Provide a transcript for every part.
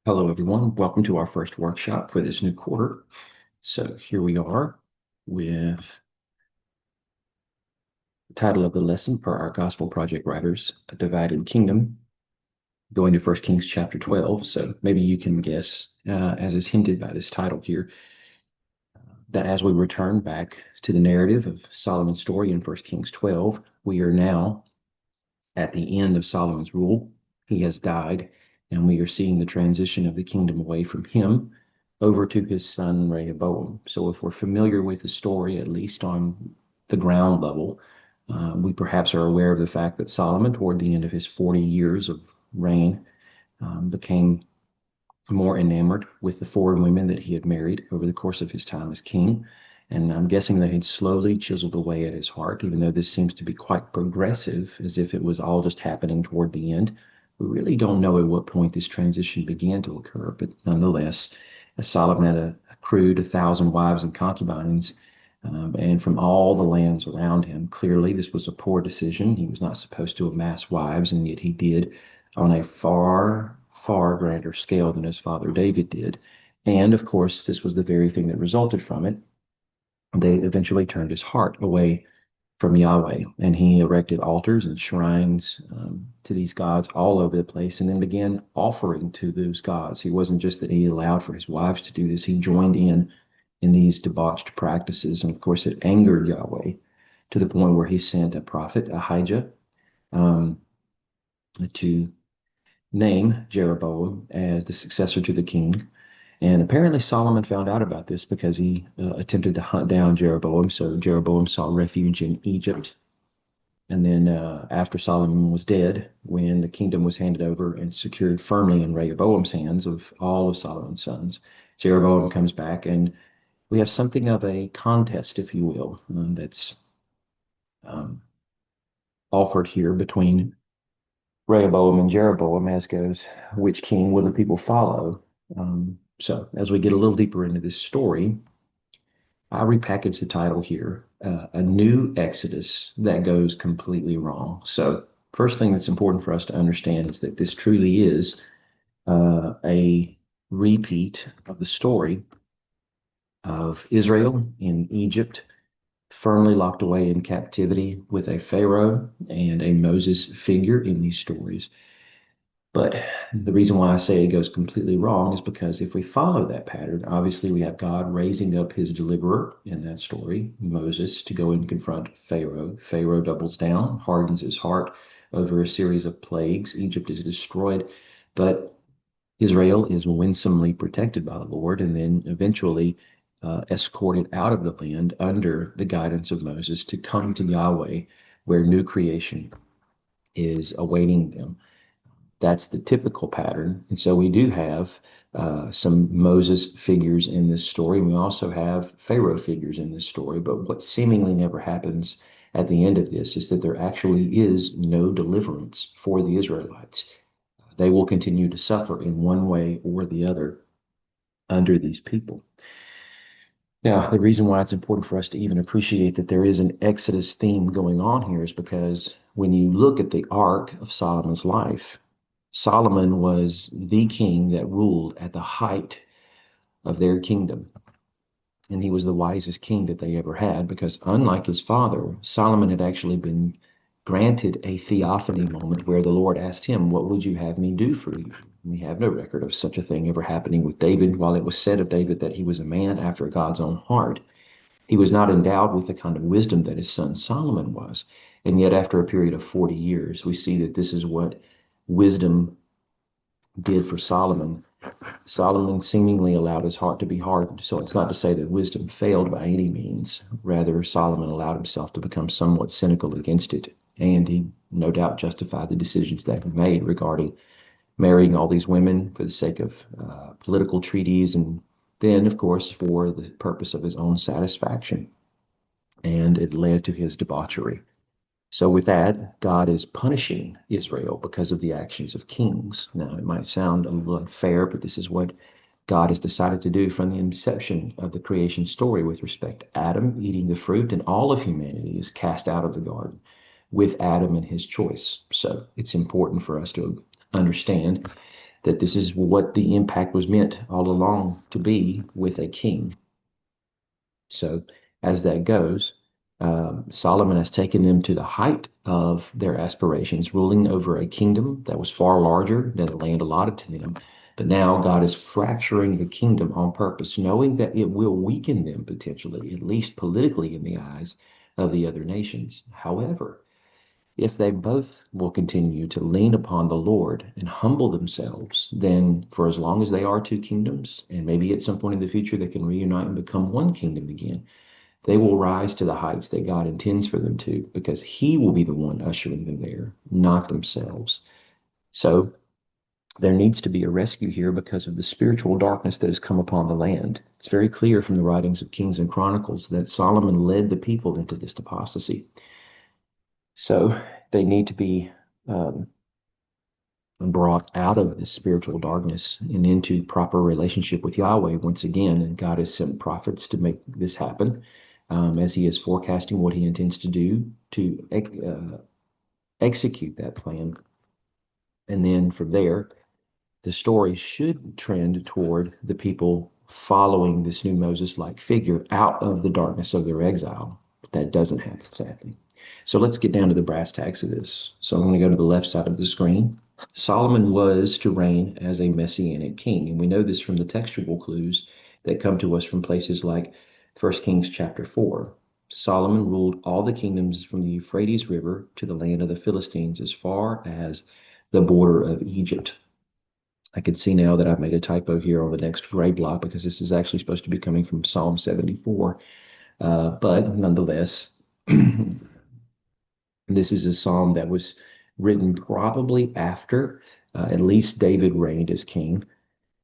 Hello, everyone. Welcome to our first workshop for this new quarter. So here we are with the title of the lesson per our Gospel Project writers, A Divided Kingdom, going to 1 Kings chapter 12. So maybe you can guess, as is hinted by this title here, that as we return back to the narrative of Solomon's story in 1 Kings 12, we are now at the end of Solomon's rule. He has died, and we are seeing the transition of the kingdom away from him over to his son Rehoboam. So if we're familiar with the story, at least on the ground level, we perhaps are aware of the fact that Solomon, toward the end of his 40 years of reign, became more enamored with the foreign women that he had married over the course of his time as king. And I'm guessing they had slowly chiseled away at his heart, even though this seems to be quite progressive, as if it was all just happening toward the end. We really don't know at what point this transition began to occur, but nonetheless, as Solomon had accrued 1,000 wives and concubines, and from all the lands around him, clearly this was a poor decision. He was not supposed to amass wives, and yet he did on a far grander scale than his father David did. And of course, this was the very thing that resulted from it. They eventually turned his heart away from Yahweh, and he erected altars and shrines to these gods all over the place, and then began offering to those gods. He wasn't just that he allowed for his wives to do this, he joined in these debauched practices. And of course, it angered Yahweh to the point where he sent a prophet, Ahijah, to name Jeroboam as the successor to the king. And apparently Solomon found out about this because he attempted to hunt down Jeroboam. So Jeroboam sought refuge in Egypt. And then after Solomon was dead, when the kingdom was handed over and secured firmly in Rehoboam's hands of all of Solomon's sons, Jeroboam comes back, and we have something of a contest, if you will, that's um, offered here between Rehoboam and Jeroboam, as goes, which king will the people follow? So as we get a little deeper into this story, I repackage the title here, A New Exodus That Goes Completely Wrong. So first thing that's important for us to understand is that this truly is a repeat of the story of Israel in Egypt, firmly locked away in captivity with a Pharaoh and a Moses figure in these stories. But the reason why I say it goes completely wrong is because if we follow that pattern, obviously we have God raising up his deliverer in that story, Moses, to go and confront Pharaoh. Pharaoh doubles down, hardens his heart over a series of plagues. Egypt is destroyed, but Israel is winsomely protected by the Lord and then eventually escorted out of the land under the guidance of Moses to come to Yahweh, where new creation is awaiting them. That's the typical pattern. And so we do have some Moses figures in this story. We also have Pharaoh figures in this story. But what seemingly never happens at the end of this is that there actually is no deliverance for the Israelites. They will continue to suffer in one way or the other under these people. Now, the reason why it's important for us to even appreciate that there is an Exodus theme going on here is because when you look at the arc of Solomon's life, Solomon was the king that ruled at the height of their kingdom. And he was the wisest king that they ever had because, unlike his father, Solomon had actually been granted a theophany moment where the Lord asked him, "What would you have me do for you?" And we have no record of such a thing ever happening with David. While it was said of David that he was a man after God's own heart, he was not endowed with the kind of wisdom that his son Solomon was. And yet, after a period of 40 years, we see that this is what wisdom did for Solomon. Solomon seemingly allowed his heart to be hardened. So it's not to say that wisdom failed by any means. Rather, Solomon allowed himself to become somewhat cynical against it. And he no doubt justified the decisions that he made regarding marrying all these women for the sake of political treaties, and then, of course, for the purpose of his own satisfaction. And it led to his debauchery. So with that, God is punishing Israel because of the actions of kings. Now, it might sound a little unfair, but this is what God has decided to do from the inception of the creation story with respect to Adam eating the fruit, and all of humanity is cast out of the garden with Adam and his choice. So it's important for us to understand that this is what the impact was meant all along to be with a king. So, as that goes, Solomon has taken them to the height of their aspirations, ruling over a kingdom that was far larger than the land allotted to them. But now God is fracturing the kingdom on purpose, knowing that it will weaken them potentially, at least politically in the eyes of the other nations. However, if they both will continue to lean upon the Lord and humble themselves, then for as long as they are two kingdoms, and maybe at some point in the future they can reunite and become one kingdom again, they will rise to the heights that God intends for them to, because He will be the one ushering them there, not themselves. So there needs to be a rescue here because of the spiritual darkness that has come upon the land. It's very clear from the writings of Kings and Chronicles that Solomon led the people into this apostasy. So they need to be um, brought out of this spiritual darkness and into proper relationship with Yahweh once again. And God has sent prophets to make this happen, as He is forecasting what He intends to do to execute that plan. And then from there, the story should trend toward the people following this new Moses-like figure out of the darkness of their exile. But that doesn't happen, sadly. So let's get down to the brass tacks of this. So I'm going to go to the left side of the screen. Solomon was to reign as a messianic king, and we know this from the textual clues that come to us from places like 1 Kings chapter 4. Solomon ruled all the kingdoms from the Euphrates River to the land of the Philistines as far as the border of Egypt. I can see now that I've made a typo here on the next gray block because this is actually supposed to be coming from Psalm 74. But nonetheless, this is a psalm that was written probably after at least David reigned as king.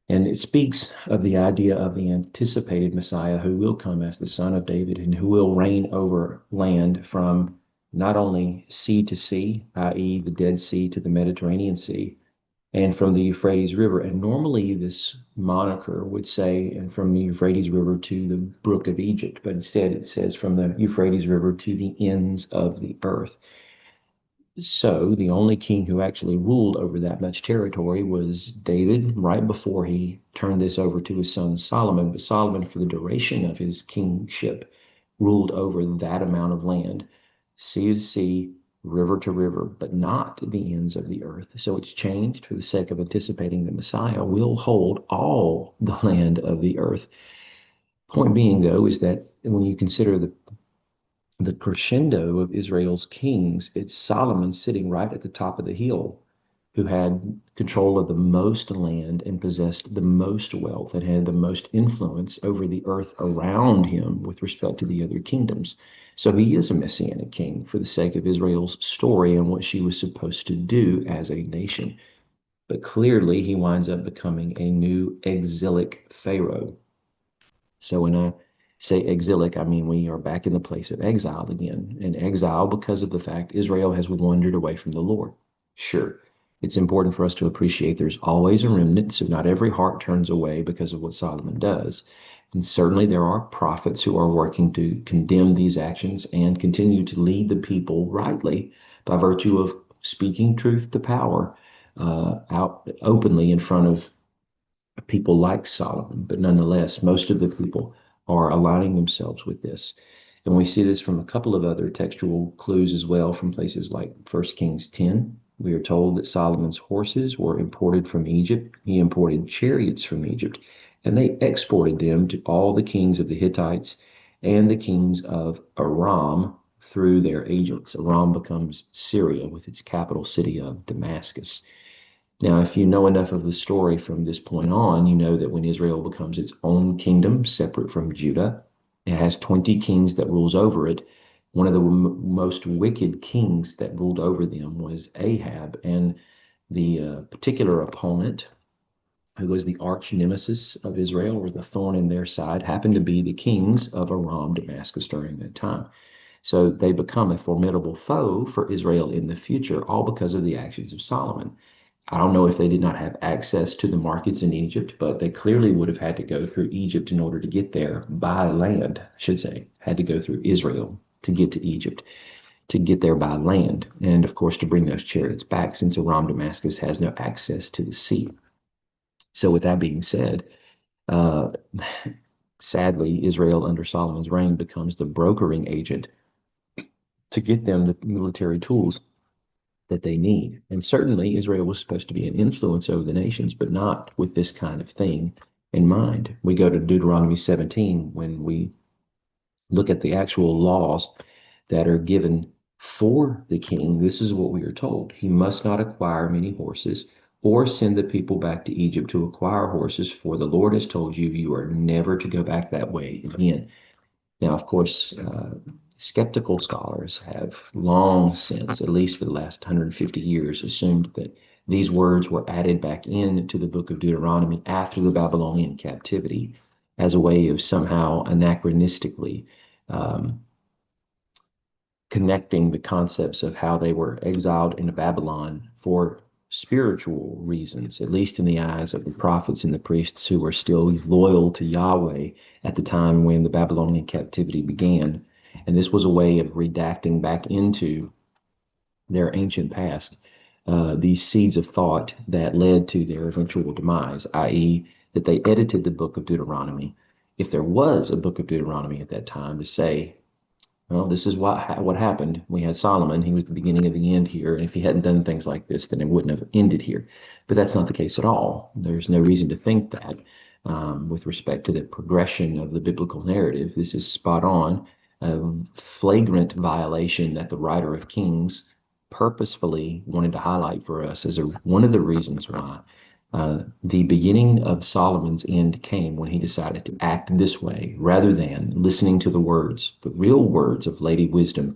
And it speaks of the idea of the anticipated Messiah who will come as the son of David and who will reign over land from not only sea to sea, i.e., the Dead Sea to the Mediterranean Sea, and from the Euphrates River. And normally this moniker would say, and from the Euphrates River to the Brook of Egypt, but instead it says from the Euphrates River to the ends of the earth. So the only king who actually ruled over that much territory was David right before he turned this over to his son Solomon. But Solomon, for the duration of his kingship, ruled over that amount of land, sea to sea, river to river, but not the ends of the earth. So it's changed for the sake of anticipating the Messiah will hold all the land of the earth. Point being, though, is that when you consider the crescendo of Israel's kings, it's Solomon sitting right at the top of the hill, who had control of the most land and possessed the most wealth and had the most influence over the earth around him with respect to the other kingdoms. So he is a messianic king for the sake of Israel's story and what she was supposed to do as a nation. But clearly, he winds up becoming a new exilic Pharaoh. So when I say exilic, I mean we are back in the place of exile again. And exile because of the fact Israel has wandered away from the Lord. Sure, it's important for us to appreciate there's always a remnant, so not every heart turns away because of what Solomon does. And certainly there are prophets who are working to condemn these actions and continue to lead the people rightly by virtue of speaking truth to power out openly in front of people like Solomon, but nonetheless, most of the people are aligning themselves with this. And we see this from a couple of other textual clues as well from places like 1 Kings 10. We are told that Solomon's horses were imported from Egypt. He imported chariots from Egypt, and they exported them to all the kings of the Hittites and the kings of Aram through their agents. Aram becomes Syria with its capital city of Damascus. Now, if you know enough of the story from this point on, you know that when Israel becomes its own kingdom, separate from Judah, it has 20 kings that rules over it. One of the most wicked kings that ruled over them was Ahab, and the particular opponent, who was the arch nemesis of Israel, or the thorn in their side, happened to be the kings of Aram, Damascus during that time. So they become a formidable foe for Israel in the future, all because of the actions of Solomon. I don't know if they did not have access to the markets in Egypt, but they clearly would have had to go through Egypt in order to get there by land, I should say, had to go through Israel to get to Egypt, to get there by land. And of course, to bring those chariots back since Aram Damascus has no access to the sea. So with that being said, uh, sadly, Israel under Solomon's reign becomes the brokering agent to get them the military tools that they need. And certainly, Israel was supposed to be an influence over the nations, but not with this kind of thing in mind. We go to Deuteronomy 17 when we look at the actual laws that are given for the king. This is what we are told: he must not acquire many horses or send the people back to Egypt to acquire horses, for the Lord has told you, you are never to go back that way again. Now, of course, skeptical scholars have long since, at least for the last 150 years, assumed that these words were added back into the book of Deuteronomy after the Babylonian captivity as a way of somehow anachronistically um, connecting the concepts of how they were exiled into Babylon for spiritual reasons, at least in the eyes of the prophets and the priests who were still loyal to Yahweh at the time when the Babylonian captivity began. And this was a way of redacting back into their ancient past these seeds of thought that led to their eventual demise, i.e., that they edited the book of Deuteronomy. If there was a book of Deuteronomy at that time, to say, well, this is what happened. We had Solomon. He was the beginning of the end here. And if he hadn't done things like this, then it wouldn't have ended here. But that's not the case at all. There's no reason to think that with respect to the progression of the biblical narrative. This is spot on, a flagrant violation that the writer of Kings purposefully wanted to highlight for us as one of the reasons why the beginning of Solomon's end came when he decided to act this way rather than listening to the words, the real words of Lady Wisdom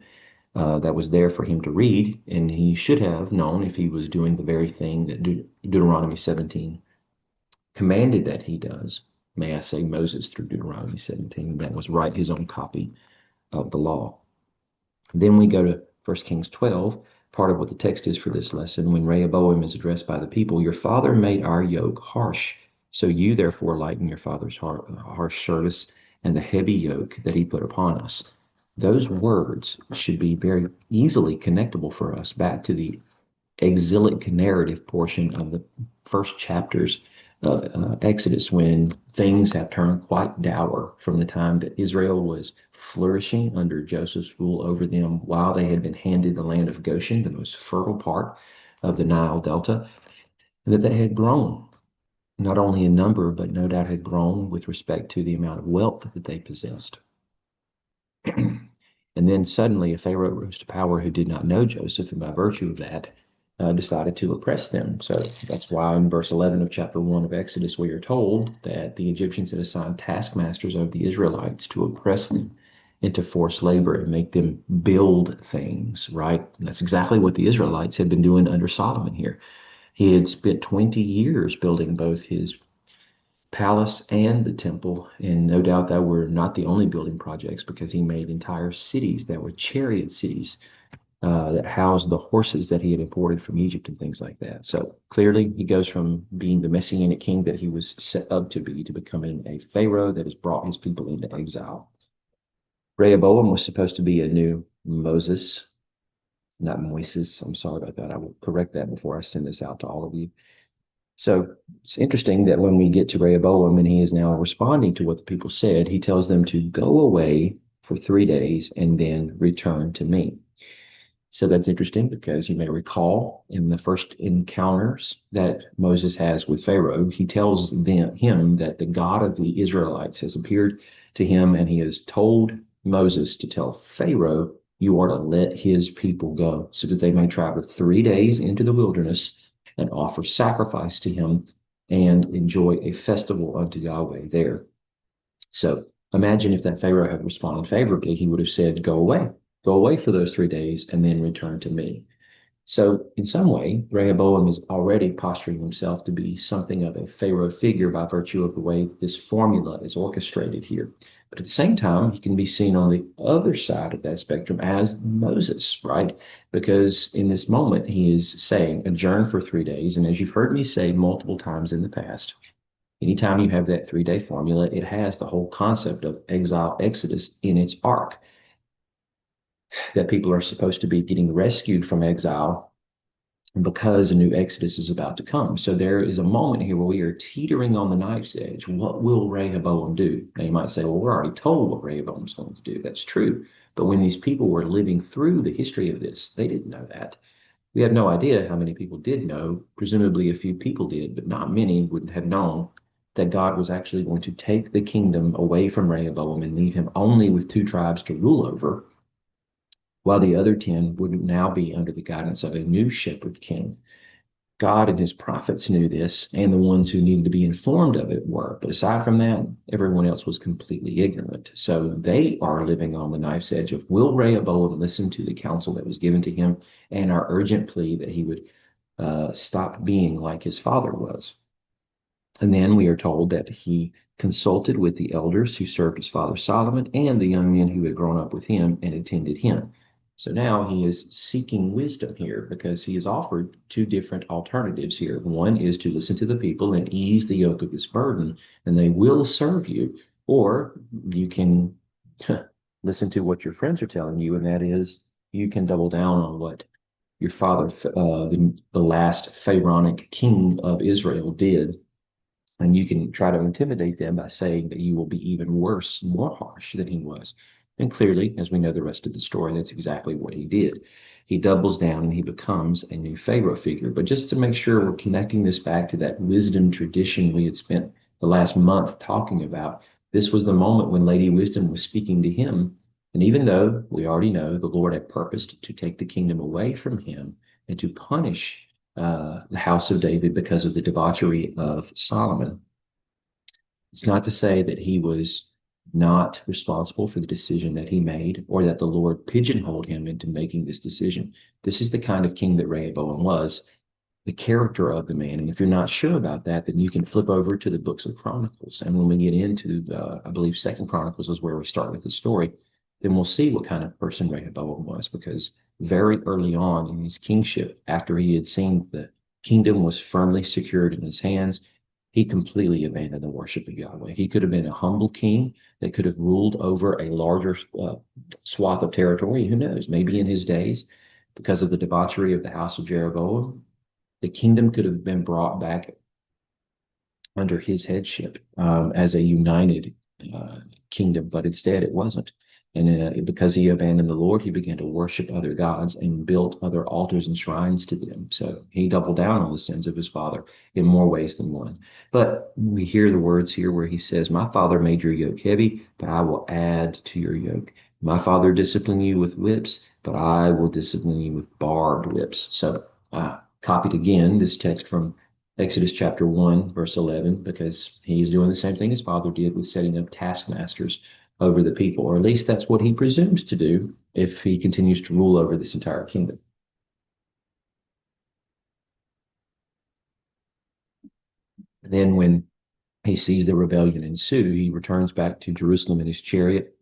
that was there for him to read. And he should have known if he was doing the very thing that Deuteronomy 17 commanded that he does. May I say Moses through Deuteronomy 17, that was write his own copy of the law. Then we go to 1 Kings 12, part of what the text is for this lesson. When Rehoboam is addressed by the people, your father made our yoke harsh. So you therefore lighten your father's harsh service and the heavy yoke that he put upon us. Those words should be very easily connectable for us back to the exilic narrative portion of the first chapters of Exodus, when things have turned quite dour from the time that Israel was flourishing under Joseph's rule over them while they had been handed the land of Goshen, the most fertile part of the Nile Delta, and that they had grown not only in number, but no doubt had grown with respect to the amount of wealth that they possessed. And then suddenly a Pharaoh rose to power who did not know Joseph, and by virtue of that, decided to oppress them. So that's why in verse 11 of chapter 1 of Exodus, we are told that the Egyptians had assigned taskmasters over the Israelites to oppress them and to force labor and make them build things, right? And that's exactly what the Israelites had been doing under Solomon here. He had spent 20 years building both his palace and the temple. And no doubt that were not the only building projects, because he made entire cities that were chariot cities that housed the horses that he had imported from Egypt and things like that. So clearly, he goes from being the messianic king that he was set up to be to becoming a pharaoh that has brought his people into exile. Rehoboam was supposed to be a new Moses, not Moises. I'm sorry about that. I will correct that before I send this out to all of you. So it's interesting that when we get to Rehoboam and he is now responding to what the people said, he tells them to go away for 3 days and then return to me. So that's interesting because you may recall in the first encounters that Moses has with Pharaoh, he tells him that the God of the Israelites has appeared to him, and he has told Moses to tell Pharaoh, you are to let his people go so that they may travel 3 days into the wilderness and offer sacrifice to him and enjoy a festival unto Yahweh there. So imagine if that Pharaoh had responded favorably, he would have said, go away for those 3 days and then return to me. So in some way, Rehoboam is already posturing himself to be something of a Pharaoh figure by virtue of the way this formula is orchestrated here. But at the same time, he can be seen on the other side of that spectrum as Moses, right? Because in this moment, he is saying, adjourn for 3 days. And as you've heard me say multiple times in the past, anytime you have that 3 day formula, it has the whole concept of exile exodus in its arc, that people are supposed to be getting rescued from exile because a new Exodus is about to come. So there is a moment here where we are teetering on the knife's edge. What will Rehoboam do? Now you might say, well, we're already told what Rehoboam's going to do. That's true. But when these people were living through the history of this, they didn't know that. We have no idea how many people did know. Presumably a few people did, but not many would have known that God was actually going to take the kingdom away from Rehoboam and leave him only with two tribes to rule over, while the other 10 would now be under the guidance of a new shepherd king. God and his prophets knew this, and the ones who needed to be informed of it were. But aside from that, everyone else was completely ignorant. So they are living on the knife's edge of, will Rehoboam listen to the counsel that was given to him and our urgent plea that he would stop being like his father was? And then we are told that he consulted with the elders who served his father Solomon and the young men who had grown up with him and attended him. So now he is seeking wisdom here because he is offered two different alternatives here. One is to listen to the people and ease the yoke of this burden, and they will serve you. Or you can listen to what your friends are telling you, and that is you can double down on what your father, the last Pharaonic king of Israel, did, and you can try to intimidate them by saying that you will be even worse, more harsh than he was. And clearly, as we know the rest of the story, that's exactly what he did. He doubles down and he becomes a new Pharaoh figure. But just to make sure we're connecting this back to that wisdom tradition we had spent the last month talking about, this was the moment when Lady Wisdom was speaking to him. And even though we already know the Lord had purposed to take the kingdom away from him and to punish the house of David because of the debauchery of Solomon, it's not to say that he was not responsible for the decision that he made or that the Lord pigeonholed him into making this decision. This is the kind of king that Rehoboam was, the character of the man. And if you're not sure about that, then you can flip over to the books of Chronicles. And when we get into, I believe, Second Chronicles is where we start with the story, then we'll see what kind of person Rehoboam was, because very early on in his kingship, after he had seen the kingdom was firmly secured in his hands, he completely abandoned the worship of Yahweh. He could have been a humble king that could have ruled over a larger swath of territory. Who knows? Maybe in his days, because of the debauchery of the house of Jeroboam, the kingdom could have been brought back under his headship as a united kingdom, but instead it wasn't. And because he abandoned the Lord, he began to worship other gods and built other altars and shrines to them. So he doubled down on the sins of his father in more ways than one. But we hear the words here where he says, my father made your yoke heavy, but I will add to your yoke. My father disciplined you with whips, but I will discipline you with barbed whips. So copied again this text from Exodus chapter 1, verse 11, because he's doing the same thing his father did with setting up taskmasters over the people, or at least that's what he presumes to do if he continues to rule over this entire kingdom. And then when he sees the rebellion ensue, he returns back to Jerusalem in his chariot,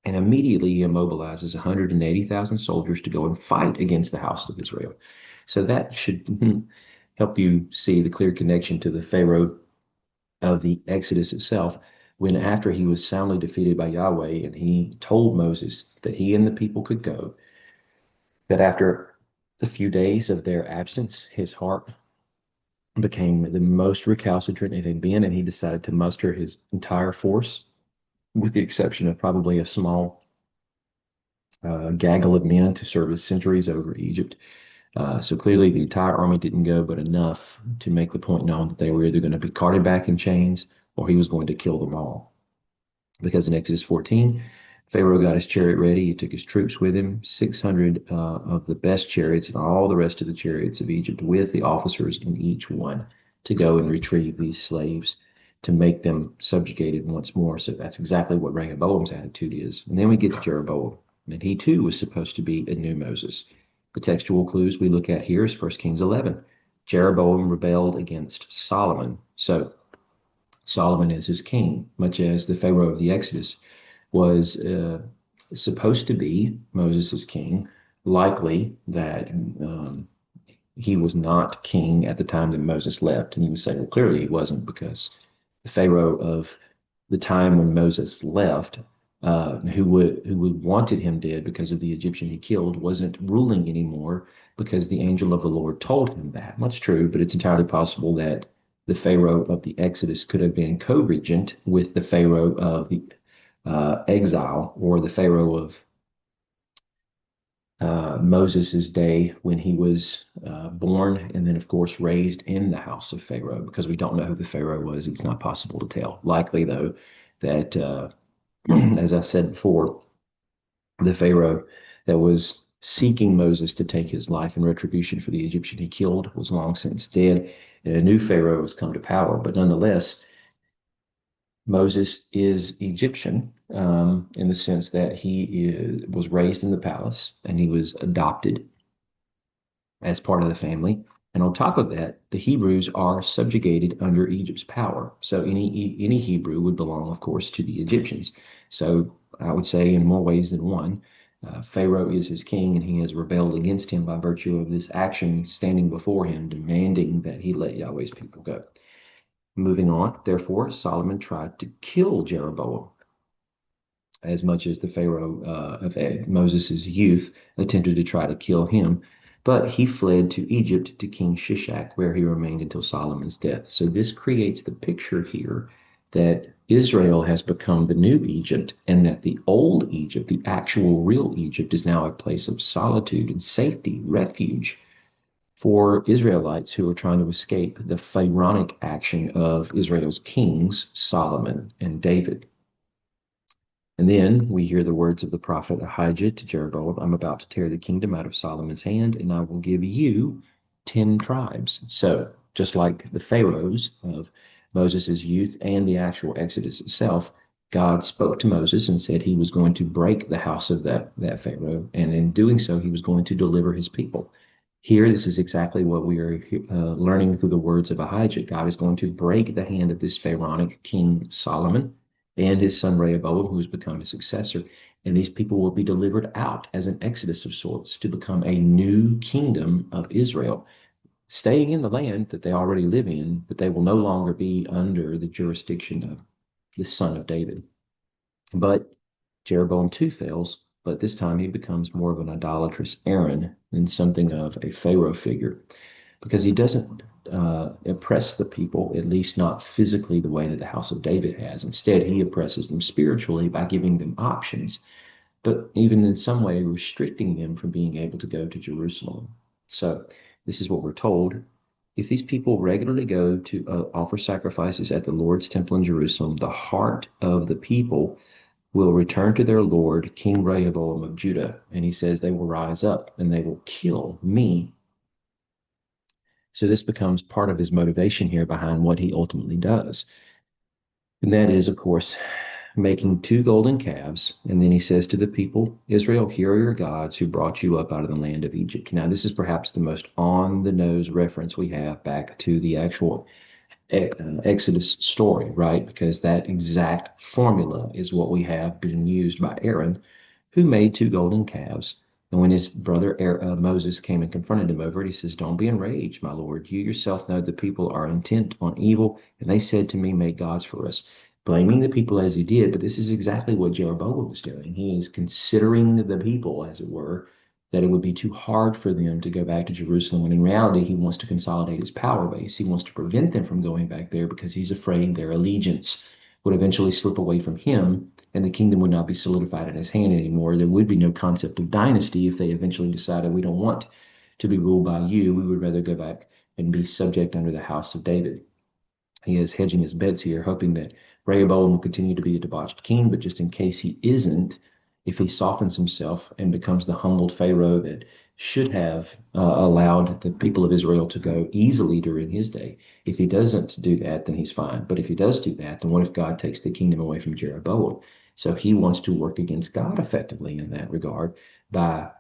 and immediately he immobilizes 180,000 soldiers to go and fight against the house of Israel. So that should help you see the clear connection to the Pharaoh of the Exodus itself, when after he was soundly defeated by Yahweh and he told Moses that he and the people could go, that after a few days of their absence, his heart became the most recalcitrant it had been, and he decided to muster his entire force, with the exception of probably a small gaggle of men to serve as sentries over Egypt. So clearly, the entire army didn't go, but enough to make the point known that they were either going to be carted back in chains or he was going to kill them all. Because in Exodus 14, Pharaoh got his chariot ready. He took his troops with him, 600 of the best chariots and all the rest of the chariots of Egypt with the officers in each one to go and retrieve these slaves to make them subjugated once more. So that's exactly what Rehoboam's attitude is. And then we get to Jeroboam, and he too was supposed to be a new Moses. The textual clues we look at here is 1 Kings 11. Jeroboam rebelled against Solomon. So Solomon is his king, much as the Pharaoh of the Exodus was supposed to be Moses' king. Likely that he was not king at the time that Moses left. And you would say, well, clearly he wasn't, because the Pharaoh of the time when Moses left who wanted him dead because of the Egyptian he killed, wasn't ruling anymore because the angel of the Lord told him that. That's true, but it's entirely possible that the Pharaoh of the Exodus could have been co-regent with the Pharaoh of the exile, or the Pharaoh of Moses's day when he was born, and then, of course, raised in the house of Pharaoh. Because we don't know who the Pharaoh was, it's not possible to tell. Likely, though, that as I said before, the Pharaoh that was seeking Moses to take his life in retribution for the Egyptian he killed was long since dead, and a new Pharaoh has come to power. But nonetheless, Moses is Egyptian, in the sense that was raised in the palace and he was adopted as part of the family. And on top of that, the Hebrews are subjugated under Egypt's power. So any Hebrew would belong, of course, to the Egyptians. So I would say, in more ways than one, Pharaoh is his king, and he has rebelled against him by virtue of this action, standing before him, demanding that he let Yahweh's people go. Moving on, therefore, Solomon tried to kill Jeroboam, as much as the Pharaoh of Moses' youth attempted to try to kill him. But he fled to Egypt to King Shishak, where he remained until Solomon's death. So this creates the picture here that Israel has become the new Egypt, and that the old Egypt, the actual real Egypt, is now a place of solitude and safety, refuge for Israelites who are trying to escape the pharaonic action of Israel's kings, Solomon and David. And then we hear the words of the prophet Ahijah to Jeroboam: I'm about to tear the kingdom out of Solomon's hand, and I will give you 10 tribes. So, just like the pharaohs of Moses' youth and the actual Exodus itself, God spoke to Moses and said he was going to break the house of that pharaoh, and in doing so, he was going to deliver his people. Here, this is exactly what we are learning through the words of Ahijah. God is going to break the hand of this pharaonic king Solomon and his son Rehoboam, who has become his successor. And these people will be delivered out as an exodus of sorts to become a new kingdom of Israel, staying in the land that they already live in, but they will no longer be under the jurisdiction of the son of David. But Jeroboam too fails, but this time he becomes more of an idolatrous Aaron than something of a Pharaoh figure, because he doesn't oppress the people, at least not physically the way that the house of David has. Instead, he oppresses them spiritually by giving them options, but even in some way restricting them from being able to go to Jerusalem. So, this is what we're told. If these people regularly go to offer sacrifices at the Lord's temple in Jerusalem, the heart of the people will return to their Lord, King Rehoboam of Judah. And he says they will rise up and they will kill me. So this becomes part of his motivation here behind what he ultimately does. And that is, of course, making 2 golden calves. And then he says to the people, Israel, here are your gods who brought you up out of the land of Egypt. Now, this is perhaps the most on the nose reference we have back to the actual Exodus story, right? Because that exact formula is what we have being used by Aaron, who made 2 golden calves. And when his brother Moses came and confronted him over it, he says, Don't be enraged, my Lord. You yourself know the people are intent on evil, and they said to me, Make gods for us. Blaming the people as he did, but this is exactly what Jeroboam was doing. He is considering the people, as it were, that it would be too hard for them to go back to Jerusalem, when in reality, he wants to consolidate his power base. He wants to prevent them from going back there because he's afraid their allegiance would eventually slip away from him and the kingdom would not be solidified in his hand anymore. There would be no concept of dynasty if they eventually decided, we don't want to be ruled by you. We would rather go back and be subject under the house of David. He is hedging his bets here, hoping that Rehoboam will continue to be a debauched king, but just in case he isn't, if he softens himself and becomes the humbled Pharaoh that should have allowed the people of Israel to go easily during his day, if he doesn't do that, then he's fine. But if he does do that, then what if God takes the kingdom away from Jeroboam? So he wants to work against God effectively in that regard by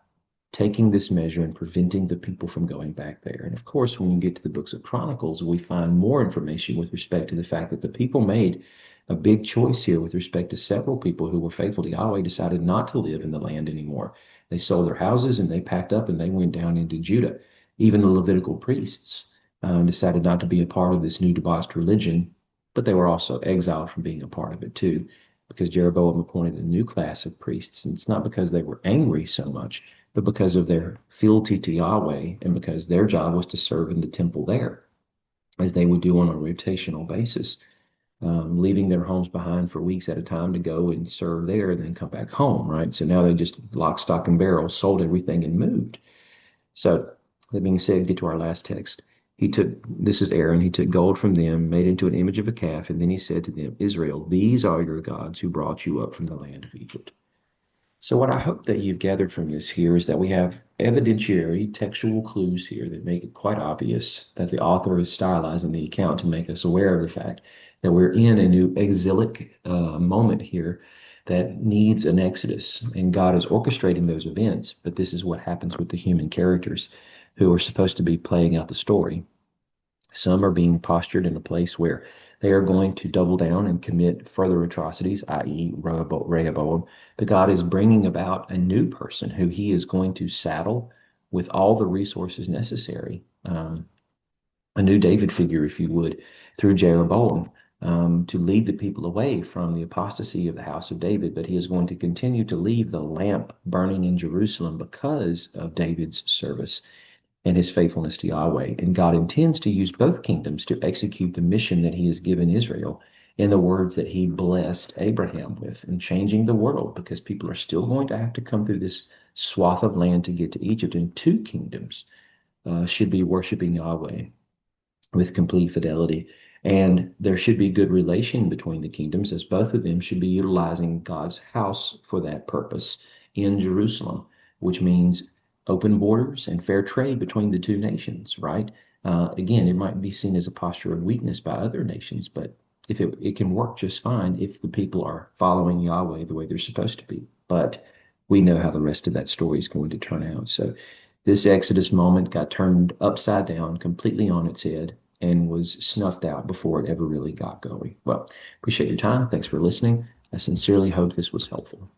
taking this measure and preventing the people from going back there. And of course, when we get to the books of Chronicles, we find more information with respect to the fact that the people made a big choice here with respect to several people who were faithful to Yahweh, decided not to live in the land anymore. They sold their houses and they packed up and they went down into Judah. Even the Levitical priests decided not to be a part of this new debauched religion, but they were also exiled from being a part of it too. because Jeroboam appointed a new class of priests. And it's not because they were angry so much, but because of their fealty to Yahweh and because their job was to serve in the temple there, as they would do on a rotational basis, leaving their homes behind for weeks at a time to go and serve there and then come back home, right? So now they just lock, stock, and barrel, sold everything and moved. So that being said, get to our last text. He took, this is Aaron, he took gold from them, made into an image of a calf, and then he said to them, Israel, these are your gods who brought you up from the land of Egypt. So, what I hope that you've gathered from this here is that we have evidentiary textual clues here that make it quite obvious that the author is stylizing the account to make us aware of the fact that we're in a new exilic moment here that needs an exodus, and God is orchestrating those events. But this is what happens with the human characters who are supposed to be playing out the story. Some are being postured in a place where they are going to double down and commit further atrocities, i.e., Rehoboam. But God is bringing about a new person who he is going to saddle with all the resources necessary. A new David figure, if you would, through Jeroboam, to lead the people away from the apostasy of the house of David. But he is going to continue to leave the lamp burning in Jerusalem because of David's service and his faithfulness to Yahweh. And God intends to use both kingdoms to execute the mission that he has given Israel in the words that he blessed Abraham with in changing the world, because people are still going to have to come through this swath of land to get to Egypt. And two kingdoms should be worshiping Yahweh with complete fidelity. And there should be good relation between the kingdoms, as both of them should be utilizing God's house for that purpose in Jerusalem, which means open borders and fair trade between the two nations, right? Again, it might be seen as a posture of weakness by other nations, but if it can work just fine if the people are following Yahweh the way they're supposed to be. But we know how the rest of that story is going to turn out. So this Exodus moment got turned upside down, completely on its head, and was snuffed out before it ever really got going. Well, appreciate your time. Thanks for listening. I sincerely hope this was helpful.